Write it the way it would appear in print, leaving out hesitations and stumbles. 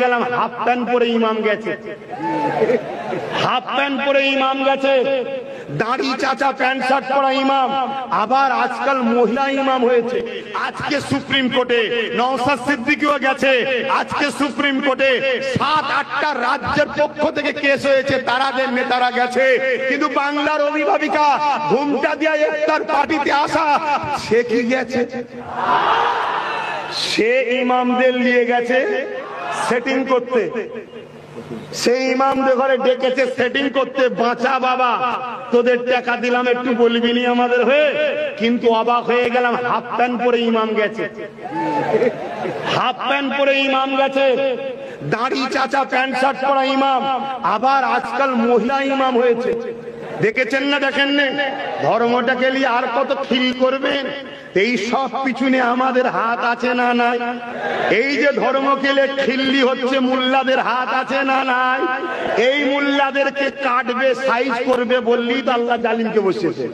গেলাম half pant পরে ইমাম গেছে, হাফ প্যান্ট পরে ইমাম গেছে, দাড়ি চাচা প্যান্ট শার্ট পরা ইমাম। আবার আজকাল মহিলা ইমাম হয়েছে। আজকে সুপ্রিম কোর্টে নওশাদ সিদ্দিকীও গেছে। আজকে সুপ্রিম কোর্টে 7-8টা রাজ্যের পক্ষ থেকে কেস হয়েছে, তারাদের নেতারা গেছে। কিন্তু বাংলার অভিভাবিকা ঘুমটা দিয়ে ইফতার পার্টিতে আসা, সে কি গেছে? সে ইমামদের নিয়ে গেছে সেটিং করতে, সেই ইমামদের ঘরে ডেকেছে সেটিং করতে। বাঁচা বাবা, তোদের টাকা দিলাম, একটু বলবি নি আমাদের হয়ে? কিন্তু অবাক হয়ে গেলাম, হাফ প্যান্ট পরে ইমাম গেছে, হাফ প্যান্ট পরে ইমাম গেছে, দাড়ি চাচা প্যান্ট শার্ট পরা ইমাম। আবার আজকাল মহিলা ইমাম হয়েছে। দেখেছেন না দেখেন না? ধর্মটাকে নিয়ে আর কত খিল করবেন? এই সব পিছনে আমাদের হাত আছে না নাই? এই যে ধর্মকে নিয়ে খিল্লি হচ্ছে, মোল্লাদের হাত আছে না নাই? এই মোল্লাদেরকে কাটবে, সাইজ করবে বললেই তো আল্লাহ জালিমকে বসিয়েছে।